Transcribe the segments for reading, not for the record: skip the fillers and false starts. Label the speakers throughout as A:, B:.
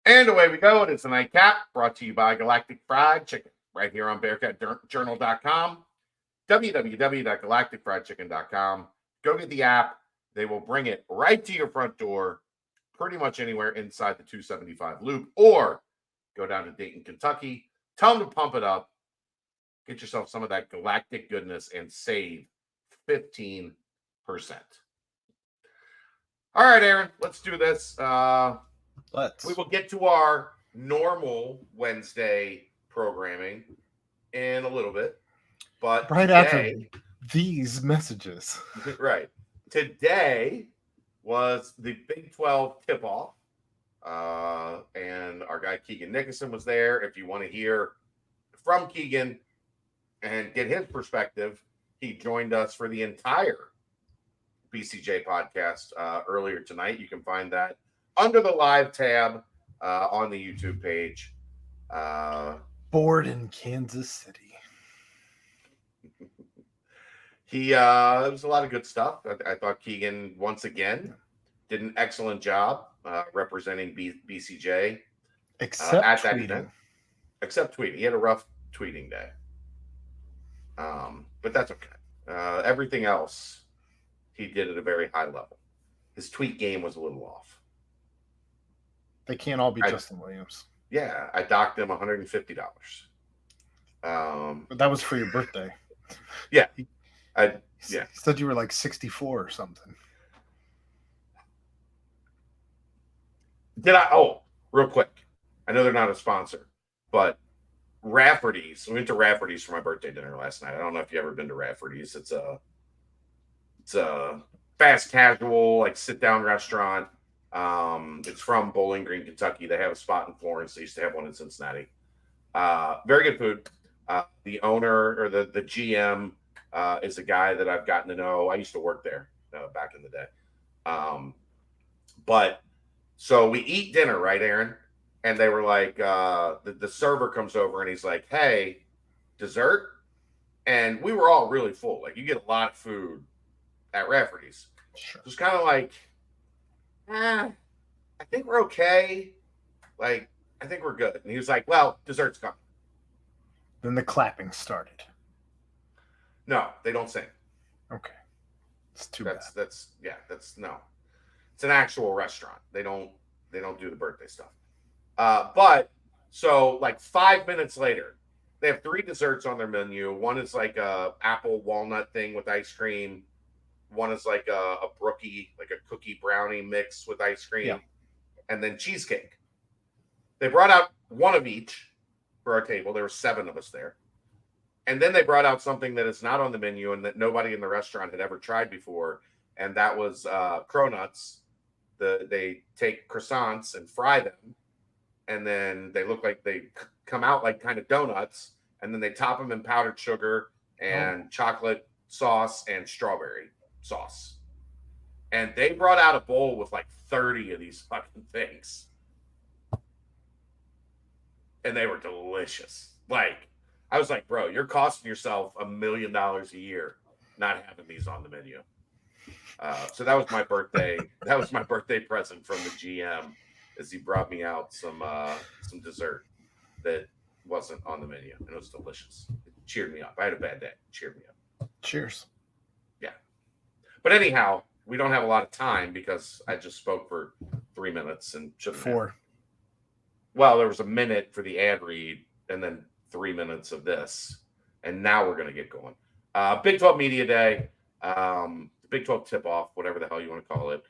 A: And away we go. It is the Nightcap, brought to you by Galactic Fried Chicken, right here on BearcatJournal.com, www.galacticfriedchicken.com. Go get the app. They will bring it right to your front door, pretty much anywhere inside the 275 loop, or go down to Dayton, Kentucky. Tell them to pump it up. Get yourself some of that Galactic goodness and save 15%. All right, Aaron, let's do this. We will get to our normal Wednesday programming in a little bit. But
B: right
A: today,
B: after these messages.
A: Right. Today was the Big 12 tip-off. And our guy Keegan Nickerson was there. If you want to hear from Keegan and get his perspective, he joined us for the entire BCJ podcast earlier tonight. You can find that under the live tab on the YouTube page.
B: Bored in Kansas City.
A: It was a lot of good stuff. I thought Keegan once again did an excellent job representing BCJ
B: Except
A: at
B: tweeting.
A: that event. Except tweeting. He had a rough tweeting day. But that's okay. Everything else he did at a very high level. His tweet game was a little off.
B: They can't all be Justin Williams.
A: Yeah, I docked him $150.
B: But that was for your birthday.
A: Yeah.
B: He
A: Yeah.
B: said you were like 64 or something.
A: Did I? Oh, real quick. I know they're not a sponsor, but Rafferty's. We went to Rafferty's for my birthday dinner last night. I don't know if you've ever been to Rafferty's. It's a fast casual, like sit down restaurant. It's from Bowling Green, Kentucky. They have a spot in Florence. They used to have one in Cincinnati. Very good food. The owner or the GM is a guy that I've gotten to know. I used to work there back in the day. But so we eat dinner, right, Aaron? And they were like, the server comes over and he's like, hey, dessert? And we were all really full. Like, you get a lot of food at Rafferty's.
B: Sure.
A: It was kind of like, I think we're okay. Like, I think we're good. And he was like, well, dessert's coming.
B: Then the clapping started.
A: No, they don't sing.
B: Okay. It's too bad.
A: That's no. It's an actual restaurant. They don't do the birthday stuff. But so like 5 minutes later, they have 3 desserts on their menu. One is like a apple walnut thing with ice cream. One is like a brookie, like a cookie brownie mix with ice cream.
B: Yeah.
A: And then cheesecake. They brought out one of each for our table. There were 7 of us there. And then they brought out something that is not on the menu and that nobody in the restaurant had ever tried before. And that was cronuts. They take croissants and fry them. And then they look like they come out like kind of donuts. And then they top them in powdered sugar and chocolate sauce and strawberry sauce. And they brought out a bowl with like 30 of these fucking things. And they were delicious. Like, I was like, bro, you're costing yourself $1 million a year not having these on the menu. So that was my birthday. That was my birthday present from the GM, as he brought me out some dessert that wasn't on the menu, and it was delicious. It cheered me up. I had a bad day. It cheered me up.
B: Cheers.
A: Yeah. But anyhow, we don't have a lot of time because I just spoke for 3 minutes and shouldn't have.
B: 4.
A: Well, there was a minute for the ad read and then 3 minutes of this. And now we're going to get going. Big 12 Media Day, Big 12 tip-off, whatever the hell you want to call it.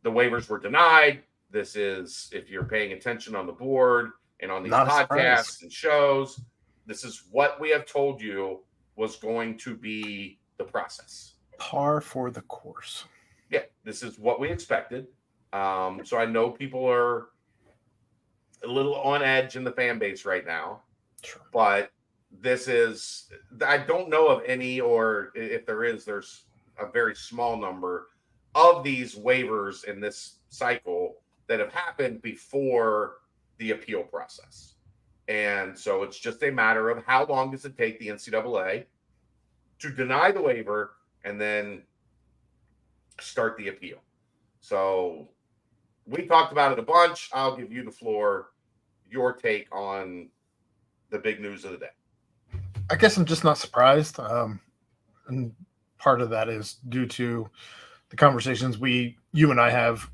A: The waivers were denied. This is, if you're paying attention on the board and on these podcasts and shows, this is what we have told you was going to be the process.
B: Par for the course.
A: Yeah, this is what we expected. So I know people are a little on edge in the fan base right now.
B: Sure.
A: But this is, I don't know of any, or if there is, there's a very small number of these waivers in this cycle that have happened before the appeal process. And so it's just a matter of how long does it take the NCAA to deny the waiver and then start the appeal. So we talked about it a bunch. I'll give you the floor. Your take on the big news of the day.
B: I guess I'm just not surprised. And part of that is due to the conversations you and I have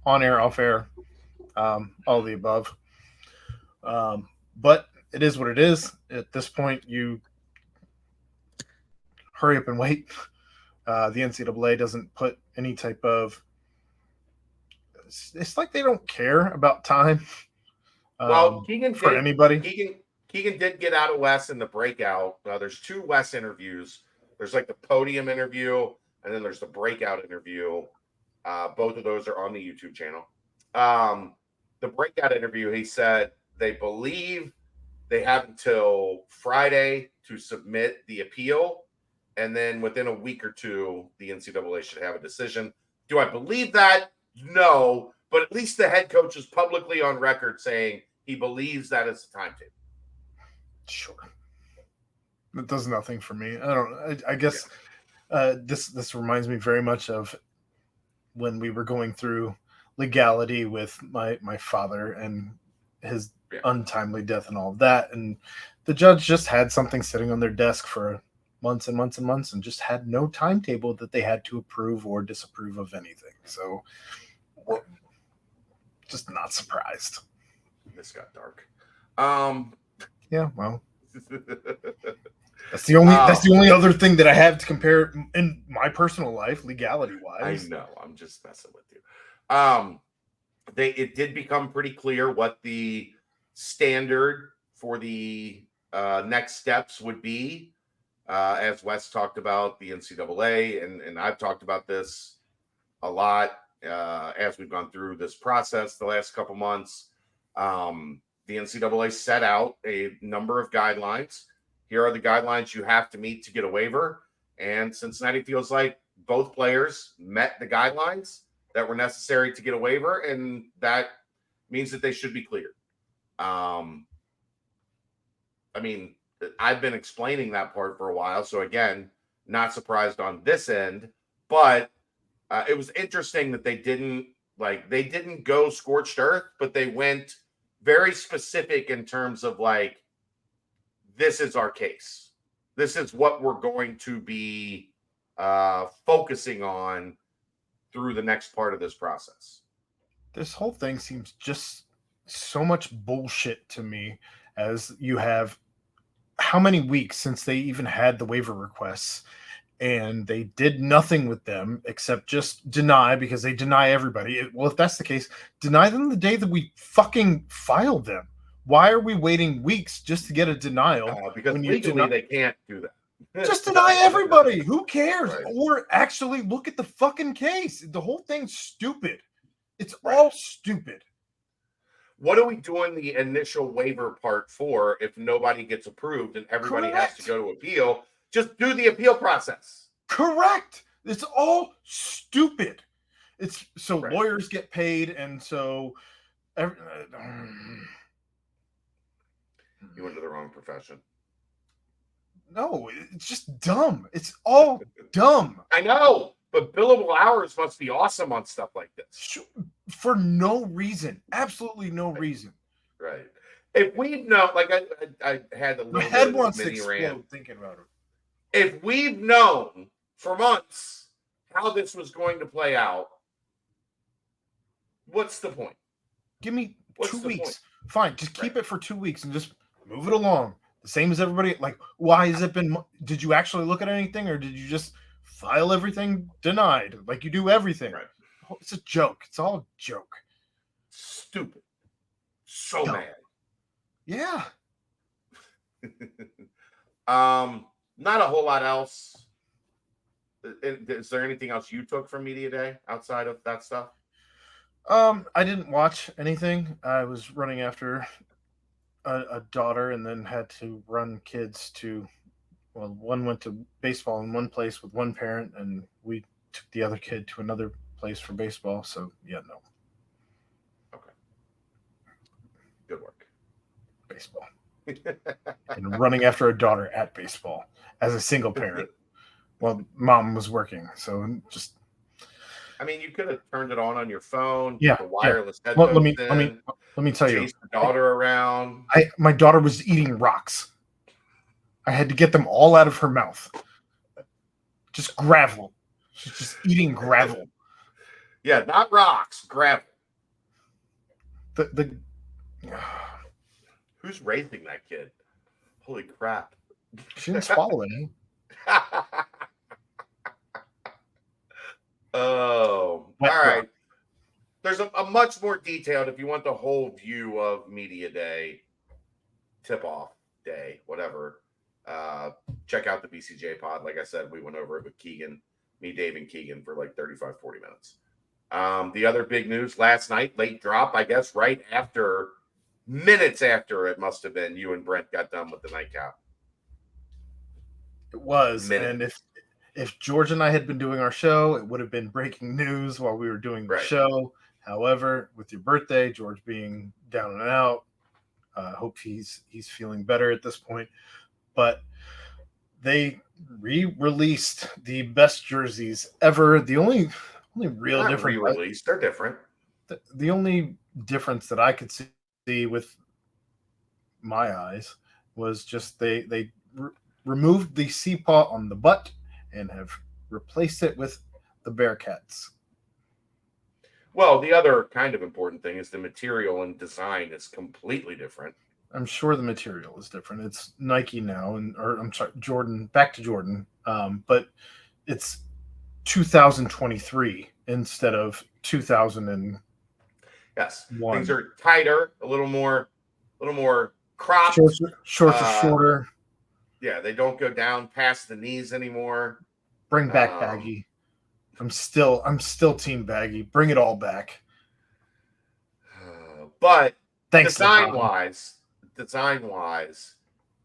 B: on air, off air, all of the above. But it is what it is. At this point, you hurry up and wait. The NCAA doesn't put any type of. It's like they don't care about time.
A: Well, Keegan
B: for
A: did,
B: anybody.
A: Keegan did get out of Wes in the breakout. There's 2 Wes interviews. There's like the podium interview, and then there's the breakout interview. Both of those are on the YouTube channel. The breakout interview, he said they believe they have until Friday to submit the appeal, and then within a week or 2, the NCAA should have a decision. Do I believe that? No, but at least the head coach is publicly on record saying he believes that is the timetable.
B: Sure. It does nothing for me. I guess this reminds me very much of when we were going through legality with my father and his untimely death and all of that. And the judge just had something sitting on their desk for months and months and months and just had no timetable that they had to approve or disapprove of anything. So just not surprised.
A: This got dark.
B: Yeah, well, that's the only other thing that I have to compare in my personal life, legality wise.
A: I know. I'm just messing with you. It did become pretty clear what the standard for the next steps would be. As Wes talked about the NCAA, and I've talked about this a lot as we've gone through this process the last couple months. The NCAA set out a number of guidelines. Here are the guidelines you have to meet to get a waiver. And Cincinnati feels like both players met the guidelines that were necessary to get a waiver, and that means that they should be cleared. I mean, I've been explaining that part for a while. So again, not surprised on this end, but it was interesting that they didn't go scorched earth, but they went very specific in terms of like, this is our case. This is what we're going to be focusing on through the next part of this process.
B: This whole thing seems just so much bullshit to me, as you have how many weeks since they even had the waiver requests, and they did nothing with them except just deny, because they deny everybody. Well, if that's the case, deny them the day that we fucking filed them. Why are we waiting weeks just to get a denial?
A: Because legally they can't do that.
B: Just deny everybody. Who cares?
A: Right.
B: Or actually look at the fucking case. The whole thing's stupid. It's all stupid.
A: What are we doing the initial waiver part for if nobody gets approved and everybody has to go to appeal? Just do the appeal process.
B: Correct. It's all stupid. It's so lawyers get paid, and so
A: you went to the wrong profession.
B: No, it's just dumb. It's all dumb.
A: I know, but billable hours must be awesome on stuff like this.
B: For no reason. Absolutely no reason.
A: Right. If we've known, like I had a little
B: My head
A: bit
B: wants
A: of
B: to
A: mini
B: explode
A: rant.
B: thinking about it.
A: If we've known for months how this was going to play out, what's the point?
B: Give me
A: What's
B: 2
A: the
B: weeks.
A: point?
B: Fine. Just keep it for 2 weeks and just move it along. The same as everybody. Like, why has it been? Did you actually look at anything, or did you just file everything denied like you do everything?
A: Right.
B: It's a joke. It's all a joke.
A: Stupid. So
B: Dumb.
A: mad.
B: Yeah.
A: Not a whole lot else. Is there anything else you took from Media Day outside of that stuff?
B: I didn't watch anything. I was running after a daughter, and then had to run kids to. Well, one went to baseball in one place with one parent, and we took the other kid to another place for baseball. So yeah, no.
A: Okay. Good work.
B: Baseball. And running after a daughter at baseball as a single parent while mom was working. So just
A: I mean, you could have turned it on your phone,
B: Yeah,
A: put the
B: yeah.
A: wireless
B: Let
A: headphones
B: me
A: in,
B: tell you.
A: chase the daughter around.
B: My daughter was eating rocks. I had to get them all out of her mouth. Just gravel. She's just eating gravel.
A: Yeah, not rocks, gravel.
B: The
A: Who's raising that kid? Holy crap.
B: She didn't swallow it.
A: Oh,
B: Wet
A: all right.
B: rock.
A: There's a much more detailed, if you want the whole view of Media Day, tip-off day, whatever. Check out the BCJ pod. Like I said, we went over it with Keegan, me, Dave, and Keegan for like 35, 40 minutes. The other big news last night, late drop, I guess, right after, minutes after it must have been, you and Brent got done with the nightcap.
B: It was.
A: Minute.
B: And if George and I had been doing our show, it would have been breaking news while we were doing the show. However, with your birthday, George being down and out, hope he's feeling better at this point. But they re-released the best jerseys ever. The only real difference.
A: Re-released. They're different.
B: The only difference that I could see with my eyes was just they removed the C-paw on the butt and have replaced it with the Bearcats.
A: Well, the other kind of important thing is the material and design is completely different.
B: I'm sure the material is different. It's Nike now, or I'm sorry, Jordan. Back to Jordan, but it's 2023 instead of 2000.
A: Yes, things are tighter, a little more cropped.
B: Shorts are shorter.
A: Yeah, they don't go down past the knees anymore.
B: Bring back baggy. I'm still team baggy. Bring it all back.
A: But
B: thanks.
A: Design wise,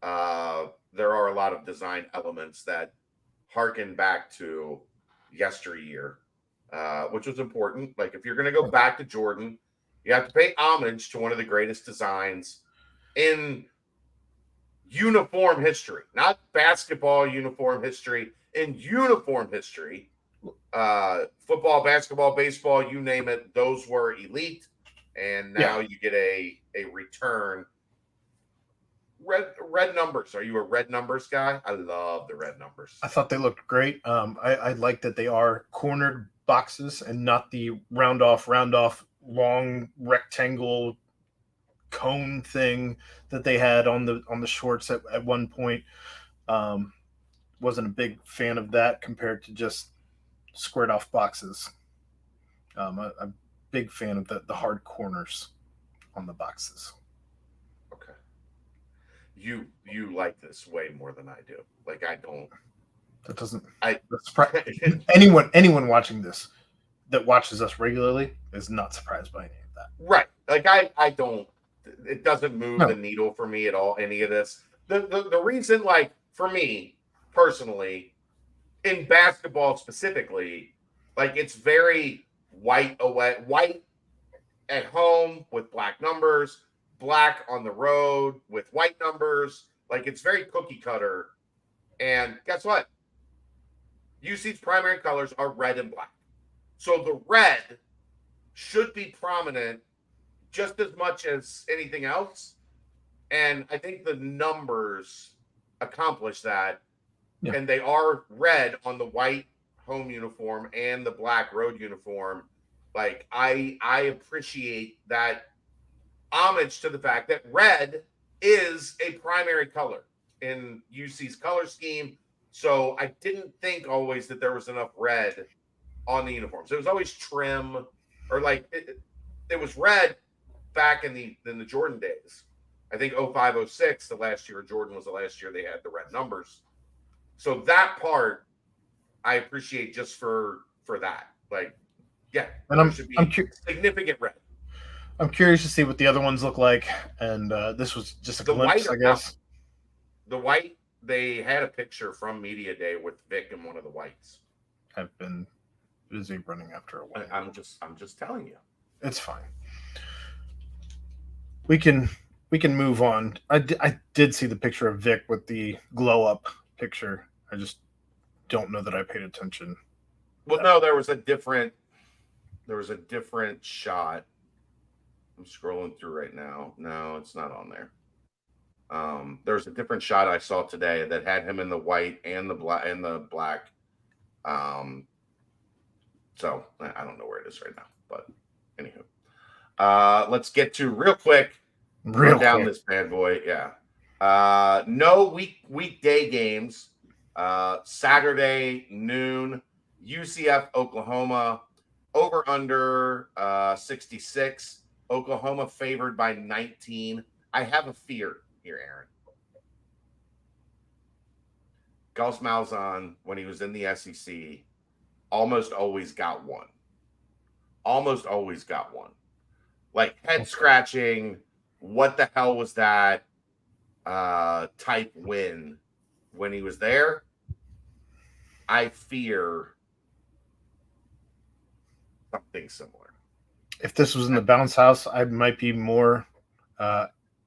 A: there are a lot of design elements that harken back to yesteryear, which was important. Like if you're going to go back to Jordan, you have to pay homage to one of the greatest designs in uniform history, not basketball uniform history, in uniform history. Football, basketball, baseball, you name it, those were elite. And now you get a return. Red numbers. Are you a red numbers guy? I love the red numbers.
B: I thought they looked great. I like that they are cornered boxes and not the round off, long rectangle cone thing that they had on the shorts at one point. Wasn't a big fan of that compared to just squared off boxes. I'm a big fan of the hard corners on the boxes.
A: Okay. You like this way more than I do. Like I don't.
B: That doesn't. Anyone watching this that watches us regularly is not surprised by any of that.
A: Right. Like I don't. It doesn't move the needle for me at all. Any of this. The reason, like for me personally, in basketball specifically, like it's very white at home with black numbers, black on the road with white numbers. Like it's very cookie cutter. And guess what? UC's primary colors are red and black. So the red should be prominent just as much as anything else. And I think the numbers accomplish that. Yeah. And they are red on the white home uniform and the black road uniform. Like I appreciate that homage to the fact that red is a primary color in UC's color scheme. So I didn't think always that there was enough red on the uniforms. It was always trim, or like it was red back in the Jordan days. I think 05, 06, the last year Jordan was the last year they had the red numbers. So that part I appreciate just for that. Like, yeah,
B: and I'm
A: significant red.
B: I'm curious to see what the other ones look like, and this was just a glimpse, I guess.
A: The white, they had a picture from Media Day with Vic and one of the whites.
B: I've been busy running after a white.
A: I'm just telling you.
B: It's fine. We can move on. I did see the picture of Vic with the glow up picture. I just don't know that I paid attention.
A: Well, no, there was a different There was a different shot. I'm scrolling through right now. No, it's not on there. There's a different shot I saw today that had him in the white and the black. So I don't know where it is right now, but anywho, let's get to real quick. Run down this bad boy. Yeah. No weekday games. Saturday noon, UCF Oklahoma, over under 66. Oklahoma favored by 19. I have a fear here, Aaron. Gus Malzahn, when he was in the SEC, almost always got one. Almost always got one. Like head scratching, what the hell was that type win when he was there. I fear something similar.
B: If this was in the bounce house, I might be more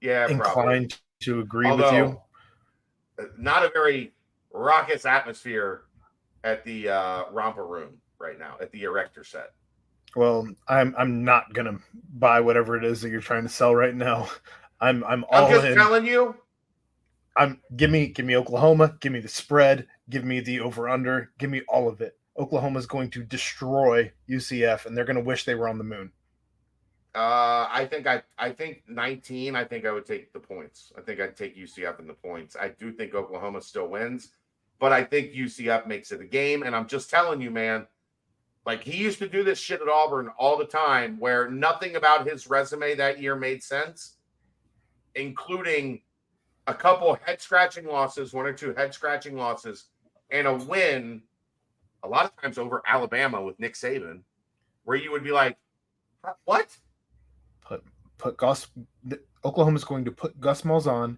B: inclined
A: probably
B: to agree with you.
A: Not a very raucous atmosphere at the romper room right now, at the erector set.
B: Well, I'm not gonna buy whatever it is that you're trying to sell right now. I'm
A: just telling you.
B: Give me Oklahoma, give me the spread, give me the over under, give me all of it. Oklahoma's going to destroy UCF, and they're going to wish they were on the moon.
A: I think 19. I think I would take the points. I think I'd take UCF in the points. I do think Oklahoma still wins, but I think UCF makes it a game. And I'm just telling you, man, like he used to do this shit at Auburn all the time, where nothing about his resume that year made sense, including a couple head scratching losses, 1 or 2 head scratching losses, and a win. A lot of times over Alabama with Nick Saban, where you would be like, what?
B: Put Gus. Oklahoma's going to put Gus Malzahn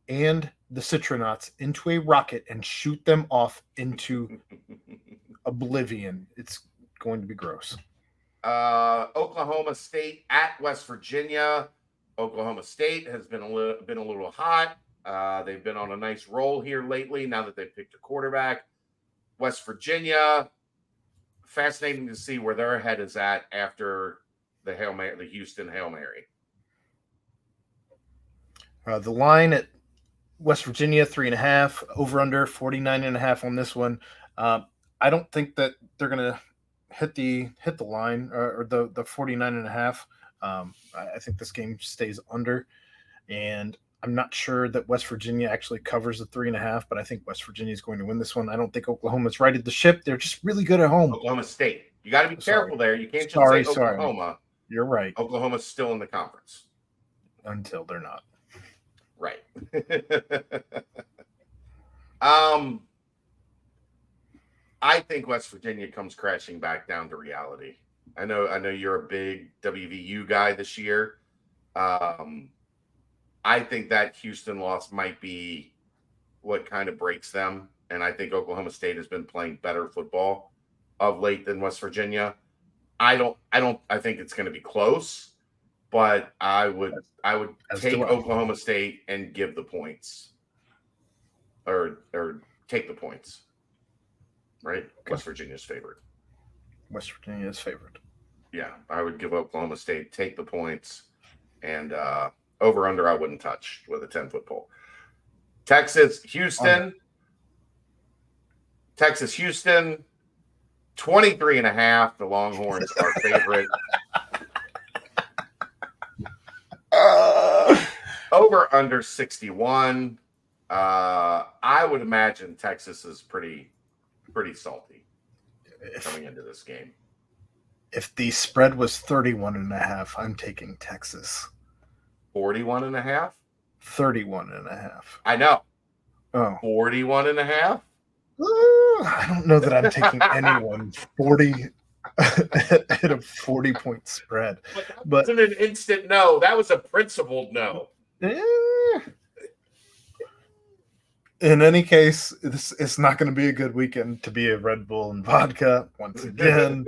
B: and the Citronauts into a rocket and shoot them off into oblivion. It's going to be gross.
A: Oklahoma State at West Virginia. Oklahoma State has been a little hot. They've been on a nice roll here lately now that they've picked a quarterback. West Virginia, fascinating to see where their head is at after the Houston Hail Mary.
B: The line at West Virginia, 3.5, over under 49.5 on this one. I don't think that they're going to hit the line or the 49.5. I think this game stays under, and I'm not sure that West Virginia actually covers the 3.5, but I think West Virginia is going to win this one. I don't think Oklahoma's righted the ship. They're just really good at home.
A: Oklahoma State. You got to be careful there. You can't just say Oklahoma.
B: You're right.
A: Oklahoma's still in the conference.
B: Until they're not.
A: Right. I think West Virginia comes crashing back down to reality. I know you're a big WVU guy this year. I think that Houston loss might be what kind of breaks them. And I think Oklahoma State has been playing better football of late than West Virginia. I think it's going to be close, but I would take Oklahoma State and give the points or take the points. Right? Okay. West Virginia's favored.
B: West Virginia is favored.
A: Yeah, I would give Oklahoma State, take the points, and over under I wouldn't touch with a 10-foot pole. Texas Houston, 23.5. The Longhorns are favorite. Over under 61. I would imagine Texas is pretty salty coming into this game.
B: If the spread was 31.5, I'm taking Texas.
A: 41.5?
B: 31.5.
A: I know.
B: Oh.
A: 41.5?
B: I don't know that I'm taking anyone 40 at a 40-point spread.
A: But that wasn't an instant no. That was a principled no.
B: In any case, it's not going to be a good weekend to be a Red Bull and vodka once again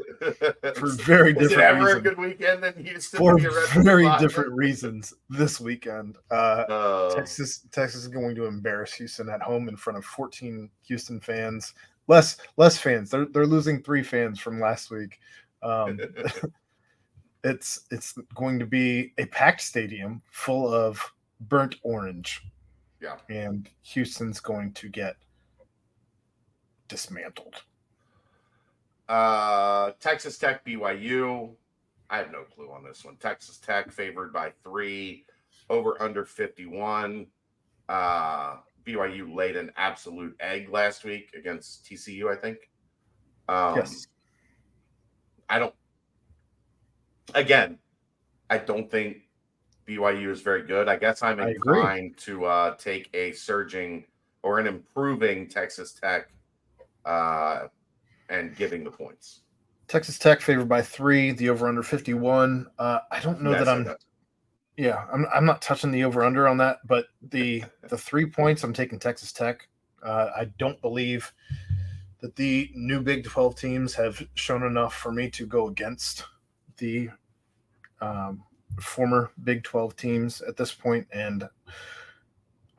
B: for very different reasons. Is it ever a
A: good weekend in Houston?
B: For very different reasons this weekend. Texas is going to embarrass Houston at home in front of 14 Houston fans. Less fans. They're losing 3 fans from last week. Um, it's going to be a packed stadium full of burnt orange.
A: Yeah.
B: And Houston's going to get dismantled.
A: Texas Tech, BYU. I have no clue on this one. Texas Tech favored by 3, over under 51. BYU laid an absolute egg last week against TCU, I think.
B: Yes.
A: I don't think BYU is very good. I guess I'm inclined to take a surging or an improving Texas Tech and giving the points.
B: Texas Tech favored by 3, the over under 51. I don't know that I'm. Yeah, I'm not touching the over under on that, but the 3 points I'm taking Texas Tech. I don't believe that the new Big 12 teams have shown enough for me to go against the former Big 12 teams at this point, and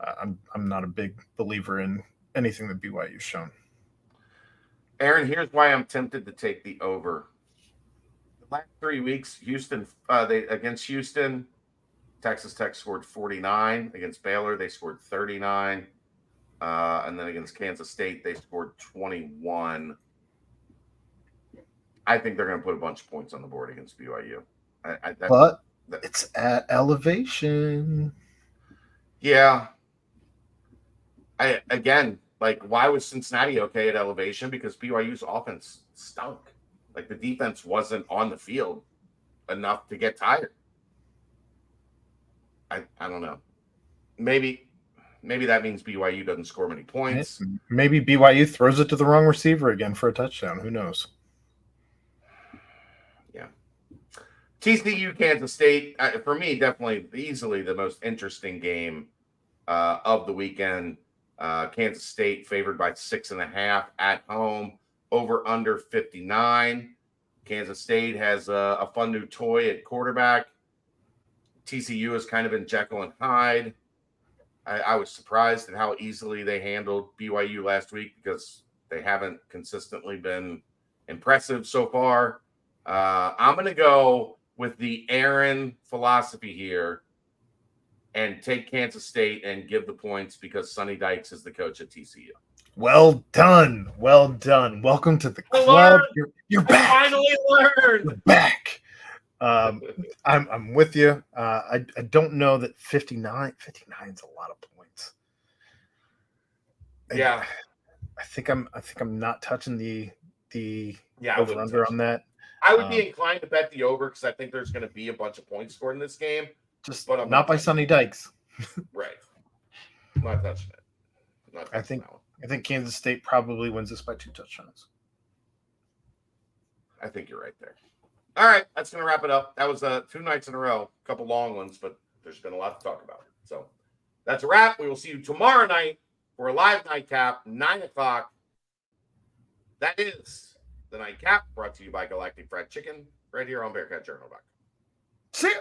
B: I'm not a big believer in anything that BYU's shown.
A: Aaron, here's why I'm tempted to take the over. The last 3 weeks, Houston against Houston, Texas Tech scored 49. Against Baylor, they scored 39. And then against Kansas State, they scored 21. I think they're going to put a bunch of points on the board against BYU.
B: It's at elevation.
A: Yeah. Why was Cincinnati okay at elevation? Because BYU's offense stunk. Like, the defense wasn't on the field enough to get tired. I don't know. Maybe that means BYU doesn't score many points.
B: Maybe BYU throws it to the wrong receiver again for a touchdown. Who knows?
A: Yeah. TCU, Kansas State, for me, definitely easily the most interesting game of the weekend. Kansas State favored by 6.5 at home, over under 59. Kansas State has a fun new toy at quarterback. TCU is kind of in Jekyll and Hyde. I was surprised at how easily they handled BYU last week because they haven't consistently been impressive so far. I'm going to go with the Aaron philosophy here and take Kansas State and give the points because Sonny Dykes is the coach at TCU.
B: Well done. Well done. Welcome to the club. You're back.
A: I finally learned.
B: You're back. I'm with you. I don't know that 59 is a lot of points.
A: Yeah.
B: I think I'm not touching the over under on that.
A: I would be inclined to bet the over because I think there's going to be a bunch of points scored in this game.
B: But not by Sonny Dykes.
A: Right. I'm not touching it.
B: I think Kansas State probably wins this by 2 touchdowns.
A: I think you're right there. All right, that's going to wrap it up. That was 2 nights in a row, a couple long ones, but there's been a lot to talk about. So that's a wrap. We will see you tomorrow night for a live nightcap, 9 o'clock. That is the nightcap brought to you by Galactic Fried Chicken right here on BearcatJournal.com.
B: See ya.